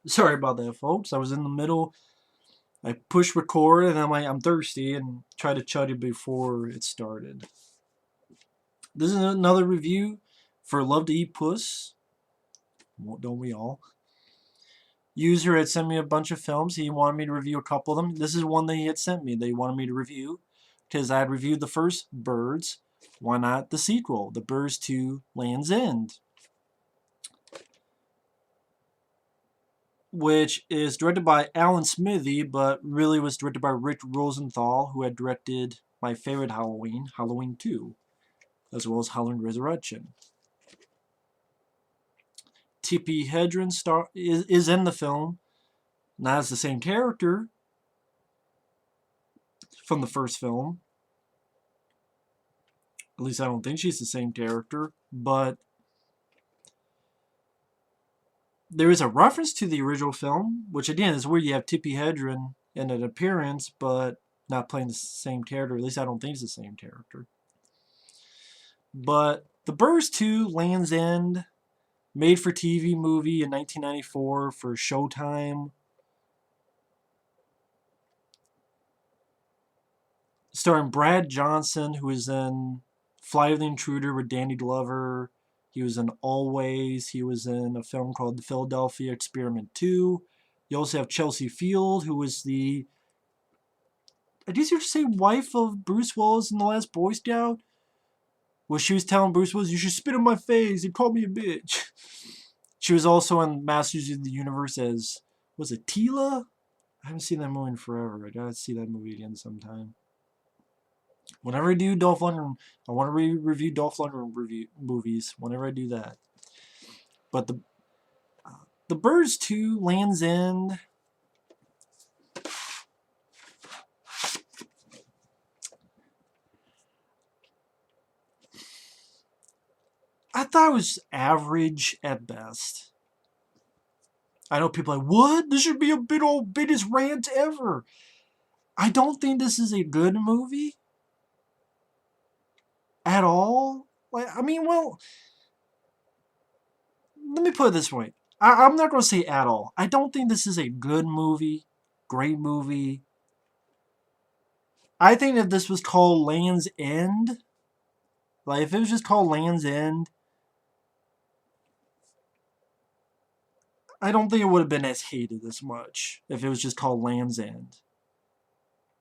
Sorry about that, folks. I was in the middle. I pushed record and I'm like, I'm thirsty and tried to chug it before it started. This is another review for Love to Eat Puss. Don't we all? User had sent me a bunch of films. He wanted me to review a couple of them. This is one that he had sent me. They wanted me to review because I had reviewed the first Birds. Why not the sequel, The Birds 2 Land's End, which is directed by Alan Smithy, but really was directed by Rick Rosenthal, who had directed my favorite Halloween, Halloween 2, as well as Halloween Resurrection. Tippi Hedren is in the film, not as the same character from the first film. At least I don't think she's the same character, but there is a reference to the original film, which again is where you have Tippi Hedren in an appearance, but not playing the same character. At least I don't think it's the same character. But The Birds 2 Land's End, made for TV movie in 1994 for Showtime. Starring Brad Johnson, who was in Flight of the Intruder with Danny Glover. He was in Always. He was in a film called The Philadelphia Experiment 2. You also have Chelsea Field, who was the, I guess you should say, wife of Bruce Willis in The Last Boy Scout. Where she was telling Bruce Willis, "You should spit in my face. He called me a bitch." She was also in Masters of the Universe as, was it Tila? I haven't seen that movie in forever. I gotta see that movie again sometime. Whenever I do Dolph Lundgren, I want to review Dolph Lundgren movies. Whenever I do that, but the Birds 2 Land's End. I thought it was average at best. I know people are like, what? This should be a biggest rant ever. I don't think this is a good movie at all. Like, I mean, well, let me put it this way. I'm not going to say at all. I don't think this is a good movie, great movie. I think if this was called Land's End, like if it was just called Land's End, I don't think it would have been as hated as much if it was just called Land's End.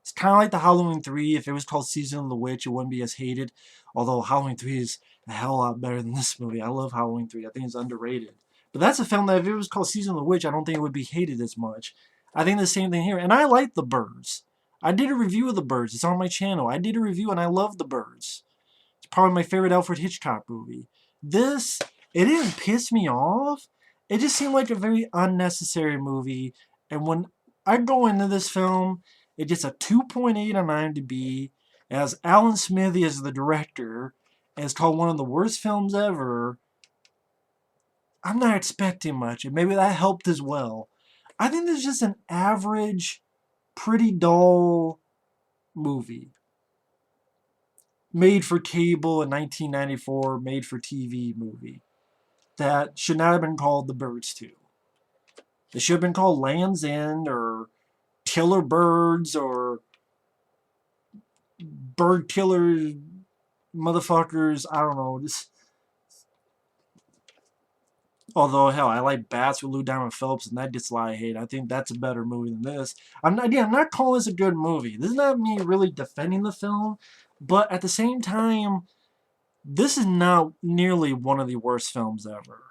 It's kind of like the Halloween 3. If it was called Season of the Witch, it wouldn't be as hated. Although Halloween 3 is a hell lot better than this movie. I love Halloween 3. I think it's underrated. But that's a film that if it was called Season of the Witch, I don't think it would be hated as much. I think the same thing here. And I like The Birds. I did a review of The Birds. It's on my channel. I did a review and I love The Birds. It's probably my favorite Alfred Hitchcock movie. This, it didn't piss me off. It just seemed like a very unnecessary movie. And when I go into this film, it gets a 2.8 on IMDb. It has Alan Smithy as the director. And it's called one of the worst films ever. I'm not expecting much, and maybe that helped as well. I think this is just an average, pretty dull movie. Made for cable in 1994, made for TV movie. That should not have been called The Birds 2. It should have been called Land's End or Killer Birds or Bird Killer Motherfuckers. I don't know. Although, hell, I like Bats with Lou Diamond Phillips, and that gets a lot of hate. I think that's a better movie than this. I'm not calling this a good movie. This is not me really defending the film, but at the same time, this is not nearly one of the worst films ever.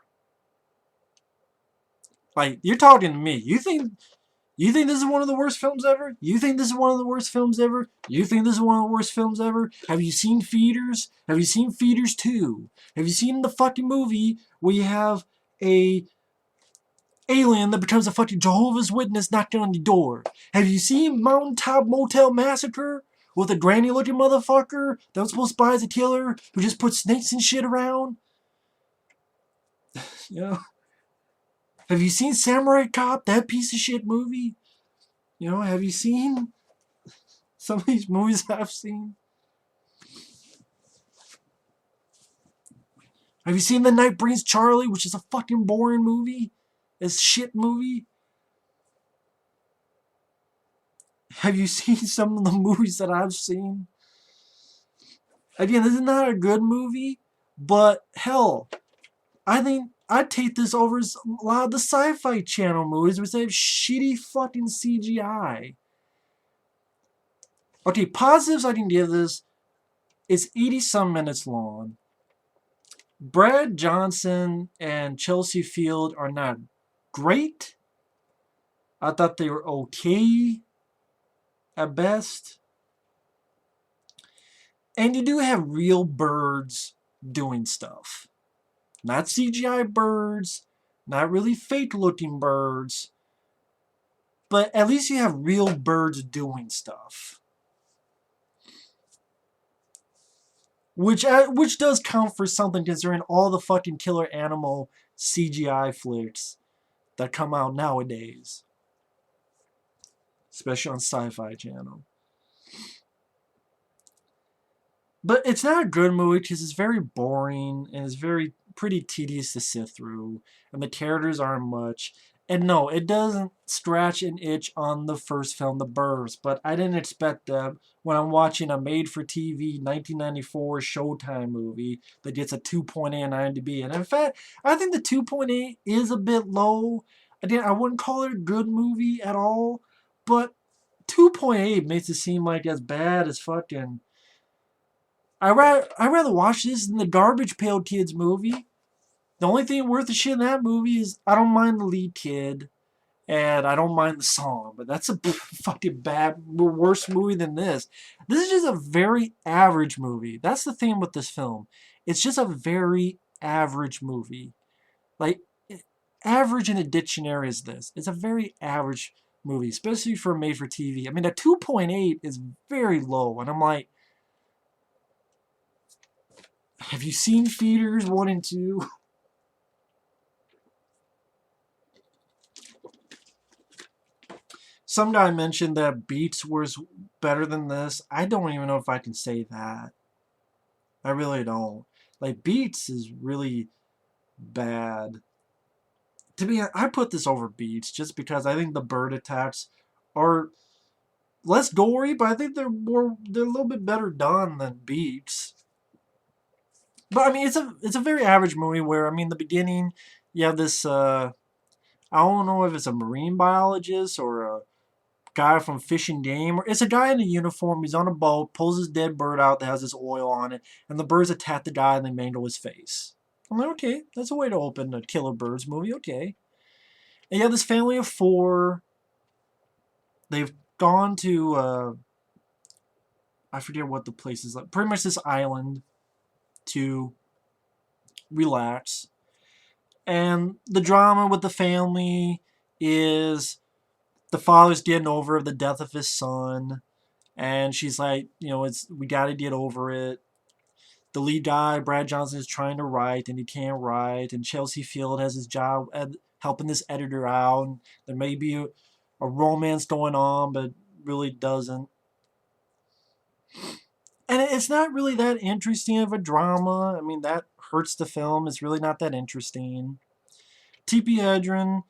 Like, you're talking to me. You think this is one of the worst films ever? You think this is one of the worst films ever? You think this is one of the worst films ever? Have you seen Feeders? Have you seen Feeders 2? Have you seen the fucking movie where you have a alien that becomes a fucking Jehovah's Witness knocking on your door? Have you seen Mountaintop Motel Massacre with a granny looking motherfucker that was supposed to buy as a killer who just put snakes and shit around? You know? Have you seen Samurai Cop, that piece of shit movie? You know, have you seen some of these movies I've seen? Have you seen The Night Brings Charlie, which is a fucking boring movie? It's a shit movie. Have you seen some of the movies that I've seen? Again, this is not a good movie, but hell, I think I'd take this over a lot of the Sci-Fi Channel movies, which they have shitty fucking CGI. Okay, positives I can give this. It's 80 some minutes long. Brad Johnson and Chelsea Field are not great. I thought they were okay at best. And you do have real birds doing stuff. Not CGI birds, not really fake looking birds, but at least you have real birds doing stuff. Which does count for something considering all the fucking killer animal CGI flicks that come out nowadays. Especially on Sci-Fi Channel. But it's not a good movie because it's very boring and it's very pretty tedious to sit through. And the characters aren't much. And no, it doesn't scratch an itch on the first film, The Burbs. But I didn't expect that when I'm watching a made-for-TV 1994 Showtime movie that gets a 2.8 on IMDb. And in fact, I think the 2.8 is a bit low. Again, I wouldn't call it a good movie at all. But 2.8 makes it seem like as bad as fucking... I'd rather watch this than the Garbage Pail Kids movie. The only thing worth the shit in that movie is I don't mind the lead kid, and I don't mind the song, but that's a fucking bad, worse movie than this. This is just a very average movie. That's the thing with this film. It's just a very average movie. Like, average in a dictionary is this. It's a very average movie, especially for made for TV. I mean, a 2.8 is very low, and I'm like, have you seen Feeders 1 and 2? Some guy mentioned that Beats was better than this. I don't even know if I can say that. I really don't. Like, Beats is really bad. To me, I put this over Beats just because I think the bird attacks are less gory, but I think they're a little bit better done than Beats. But I mean, it's a very average movie where I mean, the beginning, you have this I don't know if it's a marine biologist or a guy from Fish and Game, or it's a guy in a uniform. He's on a boat, pulls his dead bird out that has this oil on it, and the birds attack the guy and they mangle his face. I'm like, okay, that's a way to open a Killer Birds movie. Okay, and you have this family of four. They've gone to I forget what the place is like. Pretty much this island to relax. And the drama with the family is the father's getting over the death of his son. And she's like, you know, we got to get over it. The lead guy, Brad Johnson, is trying to write and he can't write. And Chelsea Field has his job helping this editor out. And there may be a romance going on, but really doesn't. And it's not really that interesting of a drama. I mean, that hurts the film. It's really not that interesting. Tippi Hedren,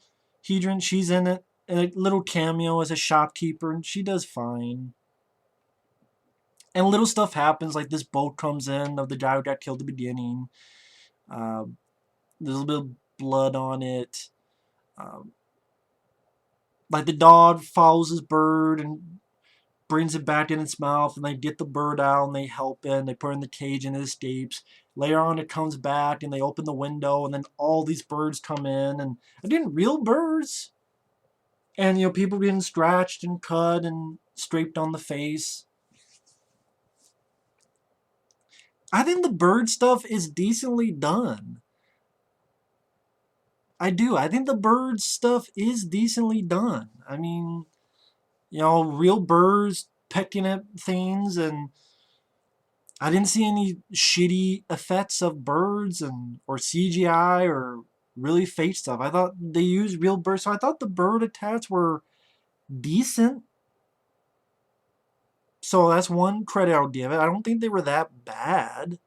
she's in it. A little cameo as a shopkeeper, and she does fine. And little stuff happens, like this boat comes in of the guy who got killed at the beginning. There's a little bit of blood on it. Like the dog follows his bird and brings it back in its mouth, and they get the bird out and they help it and they put it in the cage and it escapes. Later on it comes back and they open the window and then all these birds come in, and again, real birds. And you know, people getting scratched and cut and scraped on the face. I think the bird stuff is decently done. I do. I think the bird stuff is decently done. I mean, you know, real birds pecking at things, and I didn't see any shitty effects of birds or CGI or really fake stuff. I thought they used real birds, so I thought the bird attacks were decent. So that's one credit I'll give it. I don't think they were that bad.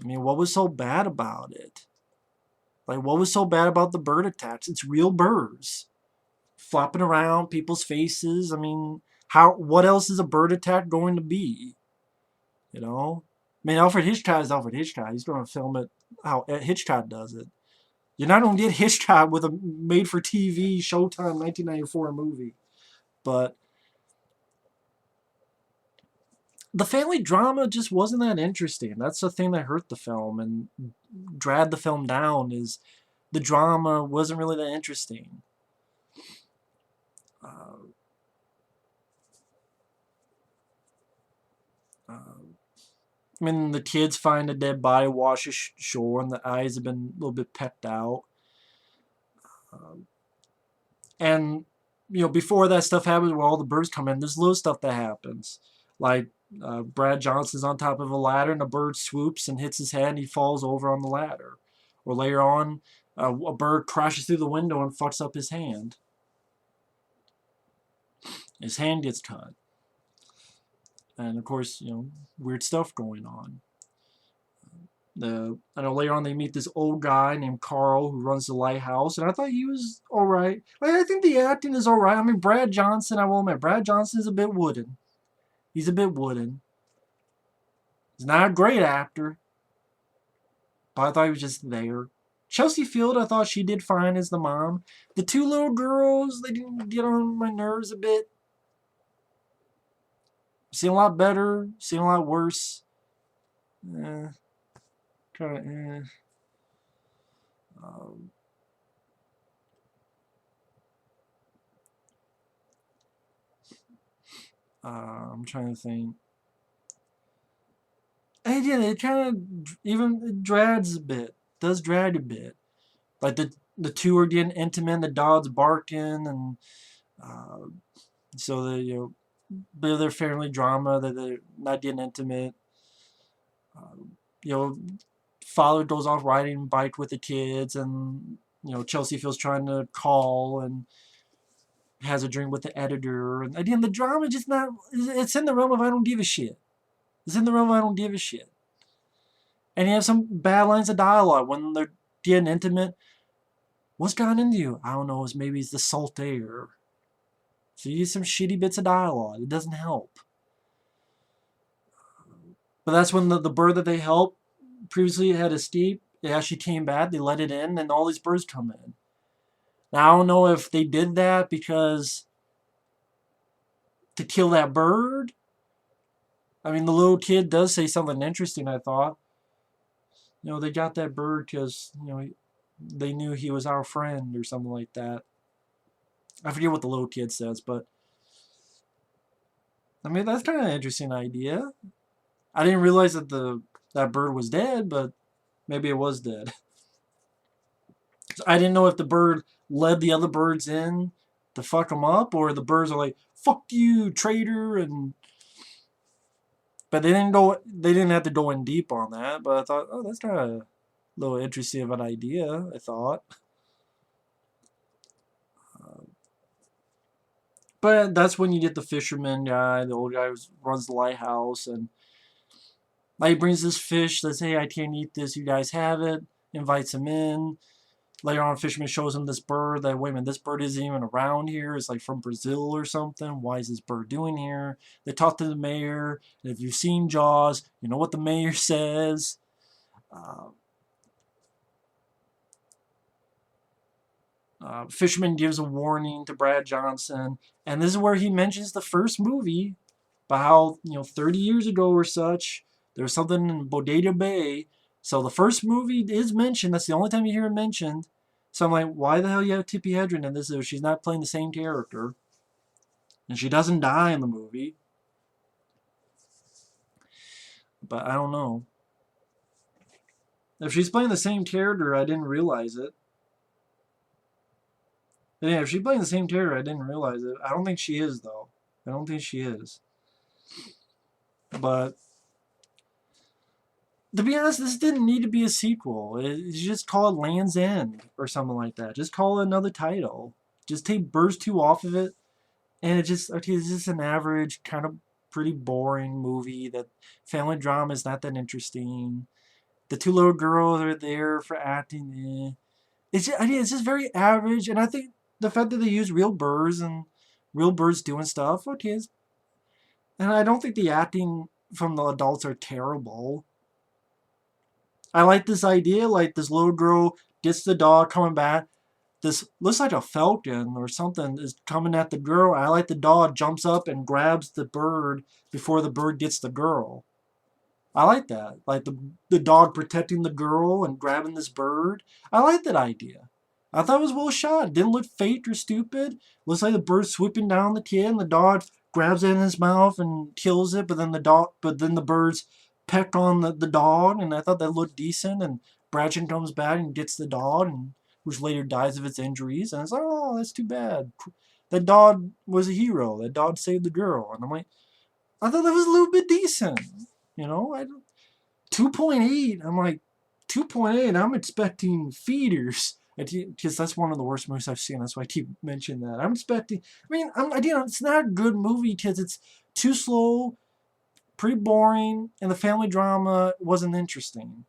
I mean, what was so bad about it? Like, what was so bad about the bird attacks? It's real birds flopping around people's faces. I mean, What else is a bird attack going to be? You know, I mean, Alfred Hitchcock is Alfred Hitchcock. He's going to film it how Hitchcock does it. You're not going to get Hitchcock with a made-for-TV Showtime 1994 movie, but the family drama just wasn't that interesting. That's the thing that hurt the film and dragged the film down. Is the drama wasn't really that interesting. Uh, uh, I mean, the kids find a dead body wash ashore, and the eyes have been a little bit pecked out. Um, and before that stuff happens, where all the birds come in, there's little stuff that happens, like Brad Johnson's on top of a ladder, and a bird swoops and hits his head, and he falls over on the ladder. Or later on, a bird crashes through the window and fucks up his hand. His hand gets cut, and of course, weird stuff going on. I know later on they meet this old guy named Carl who runs the lighthouse, and I thought he was all right. Like, I think the acting is all right. I mean, Brad Johnson, I will admit, Brad Johnson is a bit wooden. He's a bit wooden. He's not a great actor, but I thought he was just there. Chelsea Field, I thought she did fine as the mom. The two little girls, they didn't get on my nerves a bit. Seen a lot better, seen a lot worse. Kind of. Um, I'm trying to think. And yeah, it kind of even it drags a bit. Does drag a bit. Like the two are getting intimate, the dog's barking, and uh, so their family drama that they're not getting intimate. Uh, you know, father goes off riding bike with the kids, and Chelsea feels trying to call and has a drink with the editor, and again the drama just not. It's in the realm of I don't give a shit. It's in the realm of I don't give a shit. And you have some bad lines of dialogue when they're getting intimate. What's gotten into you? I don't know. Maybe it's the salt air. So you get some shitty bits of dialogue. It doesn't help. But that's when the bird that they helped previously had escaped. It actually came back. They let it in, and all these birds come in. Now I don't know if they did that because to kill that bird. I mean, the little kid does say something interesting. I thought. They got that bird because they knew he was our friend or something like that. I forget what the little kid says, but I mean that's kind of an interesting idea. I didn't realize that bird was dead, but maybe it was dead. I didn't know if the bird led the other birds in to fuck them up, or the birds are like "fuck you, traitor," but they didn't go. They didn't have to go in deep on that. But I thought, oh, that's kind of a little interesting of an idea. I thought. But that's when you get the fisherman guy, the old guy who runs the lighthouse, and he brings this fish, says, hey, I can't eat this, you guys have it, invites him in. Later on, fisherman shows him this bird that, wait a minute, this bird isn't even around here. It's like from Brazil or something. Why is this bird doing here? They talk to the mayor, and if you've seen Jaws, you know what the mayor says. Fisherman gives a warning to Brad Johnson, and this is where he mentions the first movie about how 30 years ago or such there was something in Bodega Bay. So the first movie is mentioned. That's the only time you hear it mentioned. So I'm like, why the hell you have Tippi Hedren in this if she's not playing the same character? And she doesn't die in the movie. But I don't know. If she's playing the same character, I didn't realize it. Yeah, if she's playing the same character, I didn't realize it. I don't think she is, though. I don't think she is. But to be honest, this didn't need to be a sequel. It's just call it Land's End or something like that. Just call it another title. Just take Birds 2 off of it. And it's just an average, kind of pretty boring movie. That family drama is not that interesting. The two little girls are there for acting. It's just very average. And I think the fact that they use real birds and real birds doing stuff, okay, And I don't think the acting from the adults are terrible. I like this idea, like this little girl gets the dog coming back. This looks like a falcon or something is coming at the girl. I like the dog jumps up and grabs the bird before the bird gets the girl. I like that. Like the dog protecting the girl and grabbing this bird. I like that idea. I thought it was well shot. It didn't look fake or stupid. Looks like the bird swooping down the kid and the dog grabs it in his mouth and kills it, but then the birds peck on the dog, and I thought that looked decent. And Bradshaw comes back and gets the dog, and which later dies of its injuries. And it's like, oh, that's too bad. That dog was a hero. That dog saved the girl. And I'm like, I thought that was a little bit decent. You know, 2.8. I'm like, 2.8. I'm expecting feeders. Because that's one of the worst movies I've seen. That's why I keep mentioning that. I'm expecting. I mean, it's not a good movie because it's too slow, pretty boring, and the family drama wasn't interesting.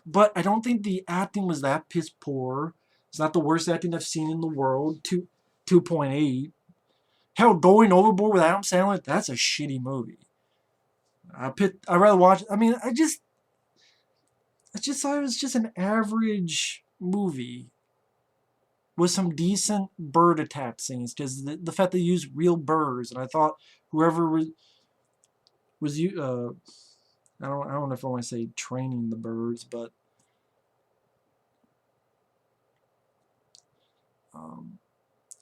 But I don't think the acting was that piss poor. It's not the worst acting I've seen in the world. 2.8. Hell, Going Overboard with Adam Sandler, that's a shitty movie. I'd rather watch. I mean, I just thought it was just an average movie with some decent bird attack scenes. Because the fact they used real birds, and I thought whoever was you, I don't know if I want to say training the birds, but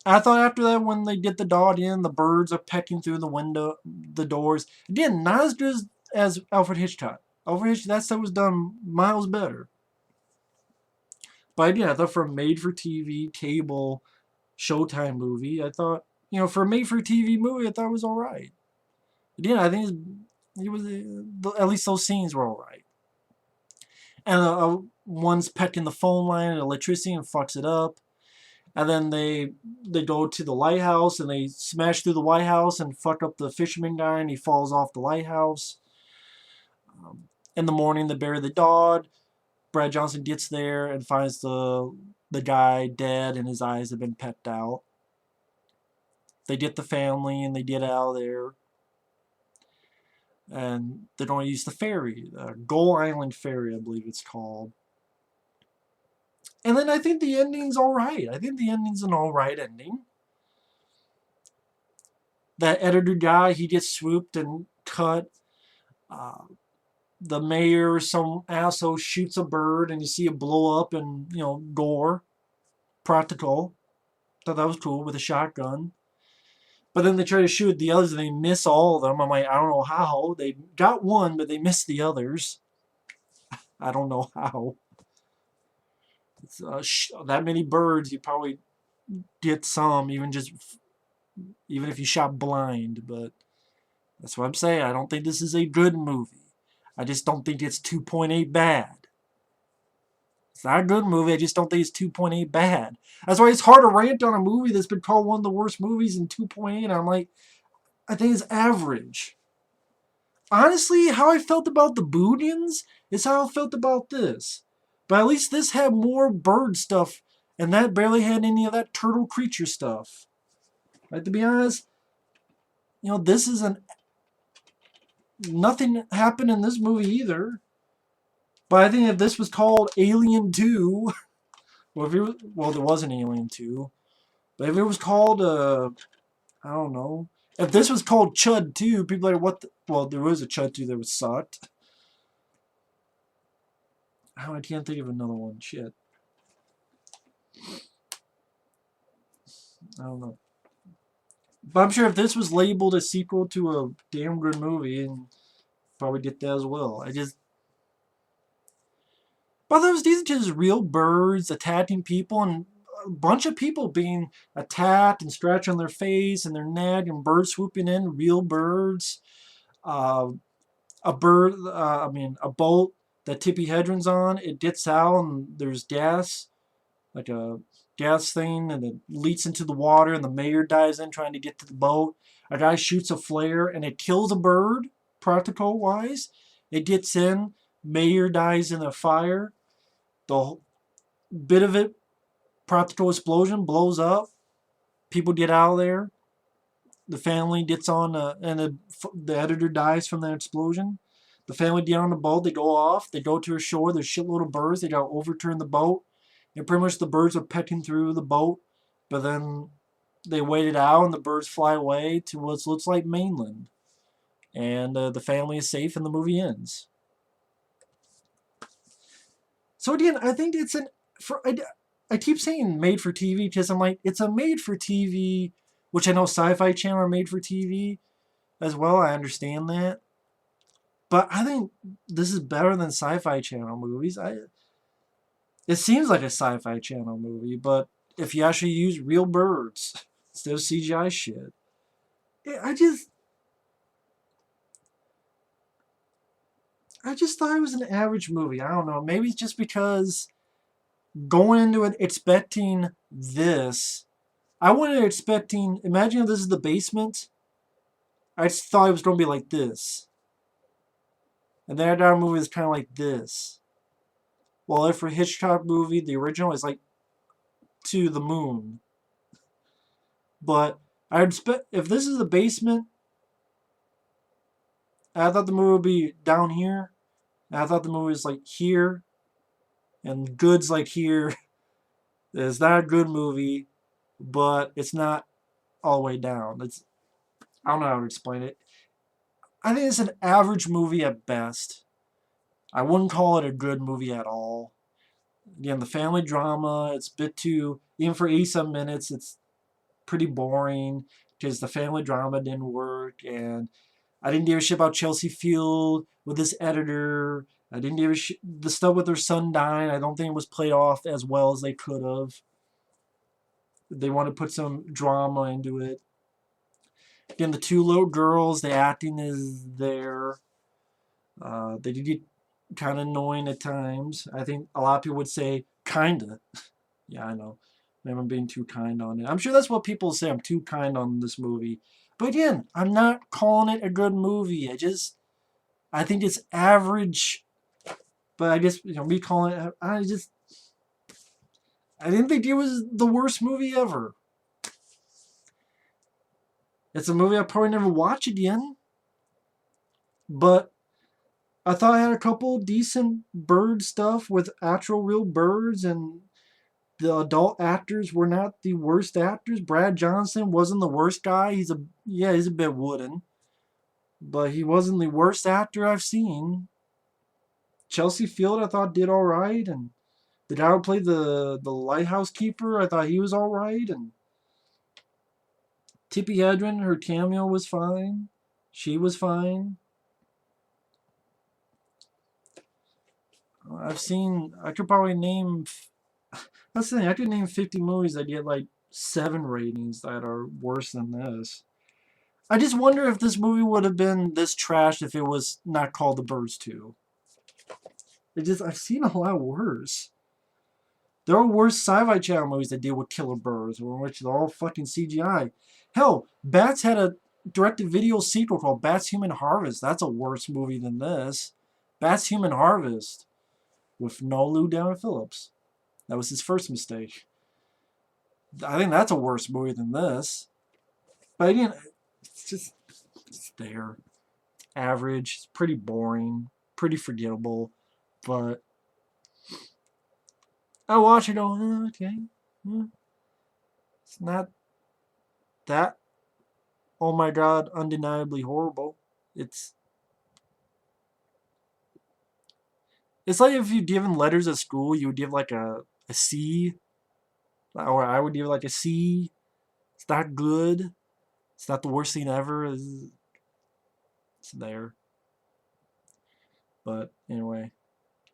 I thought after that, when they get the dog in, the birds are pecking through the doors. Again, not as good as Alfred Hitchcock. Alfred Hitchcock, that stuff was done miles better. But yeah, I thought for a made-for-TV, cable, Showtime movie, I thought, for a made-for-TV movie, I thought it was all right. Again, I think it was at least those scenes were all right. And one's pecking the phone line and electricity and fucks it up. And then they go to the lighthouse and they smash through the lighthouse and fuck up the fisherman guy and he falls off the lighthouse. In the morning, they bury the dog. Brad Johnson gets there and finds the guy dead and his eyes have been pecked out. They get the family and they get out of there. And they don't use the ferry, Gull Island Ferry, I believe it's called. And then I think the ending's alright. I think the ending's an alright ending. That editor guy, he gets swooped and cut. The mayor, some asshole, shoots a bird and you see it blow up and, gore. Practical. Thought that was cool with a shotgun. But then they try to shoot the others and they miss all of them. I'm like, I don't know how. They got one, but they missed the others. I don't know how. It's, that many birds, you probably get some, even if you shot blind. But that's what I'm saying. I don't think this is a good movie. I just don't think it's 2.8 bad. It's not a good movie. I just don't think it's 2.8 bad. That's why it's hard to rant on a movie that's been called one of the worst movies in 2.8. I'm like, I think it's average. Honestly, how I felt about the Boonians is how I felt about this. But at least this had more bird stuff, and that barely had any of that turtle creature stuff. Right, to be honest, this isn't... Nothing happened in this movie either. But I think if this was called Alien 2... Well, there was an Alien 2. But if it was called, I don't know. If this was called Chud 2, people are like, what the... Well, there was a Chud 2 that was sucked. I can't think of another one. Shit. I don't know. But I'm sure if this was labeled a sequel to a damn good movie, and probably get that as well. But these are just real birds attacking people, and a bunch of people being attacked and scratched on their face and their neck, and birds swooping in, real birds. A boat that Tippi Hedren's on, it gets out and there's gas, like a gas thing, and it leaks into the water, and the mayor dives in trying to get to the boat. A guy shoots a flare and it kills a bird, practical wise. It gets in, mayor dies in a fire. The bit of it, practical explosion, blows up. People get out of there. the family gets on, and the editor dies from that explosion. The family get on the boat, they go off, they go to a shore, there's a shitload of birds, they gotta overturn the boat, and pretty much the birds are pecking through the boat, but then they wait it out and the birds fly away to what looks like mainland. And the family is safe and the movie ends. So again, I think it's I keep saying made for TV because I'm like, it's a made for TV, which I know Sci-Fi Channel are made for TV as well. I understand that. But I think this is better than Sci-Fi Channel movies. It seems like a Sci-Fi Channel movie, but if you actually use real birds instead of CGI shit, I just thought it was an average movie. I don't know. Maybe it's just because going into it expecting this, I wasn't expecting. Imagine if this is the basement. I just thought it was going to be like this, and then our movie is kind of like this. Well, if for Hitchcock movie, the original is like to the moon. But I expect if this is the basement, I thought the movie would be down here. And I thought the movie was like here, and good's like here. It's not a good movie, but it's not all the way down. I don't know how to explain it. I think it's an average movie at best. I wouldn't call it a good movie at all. Again, the family drama, it's a bit too, even for 87 minutes, it's pretty boring because the family drama didn't work. And I didn't give a shit about Chelsea Field with this editor. I didn't give a shit. The stuff with her son dying, I don't think it was played off as well as they could have. They want to put some drama into it. Again, the two little girls, the acting is there. They did get kind of annoying at times. I think a lot of people would say kinda. Yeah, I know. Maybe I'm being too kind on it. I'm sure that's what people say. I'm too kind on this movie. But again, I'm not calling it a good movie. I think it's average. But I just, me calling it, I didn't think it was the worst movie ever. It's a movie I'll probably never watch again. But I thought I had a couple decent bird stuff with actual real birds, and the adult actors were not the worst actors. Brad Johnson wasn't the worst guy. He's a bit wooden, but he wasn't the worst actor I've seen. Chelsea Field I thought did all right, and the guy who played the lighthouse keeper I thought he was all right, and Tippi Hedren, her cameo was fine. She was fine. I could probably name. That's the thing. I could name 50 movies that get like 7 ratings that are worse than this. I just wonder if this movie would have been this trash if it was not called The Birds 2. I've seen a lot worse. There are worse Sci-Fi Channel movies that deal with killer birds, in which they're all fucking CGI. Hell, Bats had a direct-to-video sequel called Bats Human Harvest. That's a worse movie than this. Bats Human Harvest with no Lou Diamond Phillips. That was his first mistake. I think that's a worse movie than this. But again, it's there. Average. It's pretty boring. Pretty forgettable. But I watch it go, okay. It's not that, oh my god, undeniably horrible. It's like if you'd given letters at school, you would give like a C. Or I would give like a C. It's not good. It's not the worst thing ever. It's there. But anyway.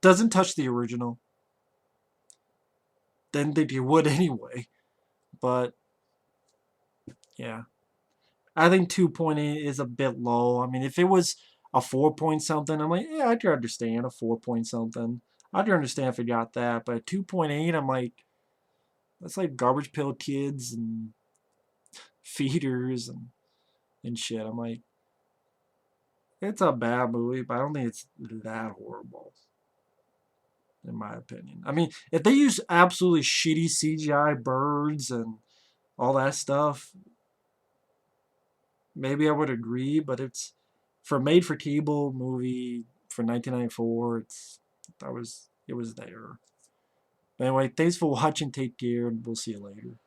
Doesn't touch the original. Didn't think you would anyway. But yeah. I think 2.8 is a bit low. I mean, if it was a 4 point something, I'm like, yeah, I could understand a 4 point something. I could understand if it got that. But 2.8, I'm like, that's like Garbage Pail Kids and Feeders and shit. I'm like, it's a bad movie, but I don't think it's that horrible, in my opinion. I mean, if they use absolutely shitty CGI birds and all that stuff, maybe I would agree, but it's for a made-for-cable movie for 1994. It was there. Anyway, thanks for watching. Take care, and we'll see you later.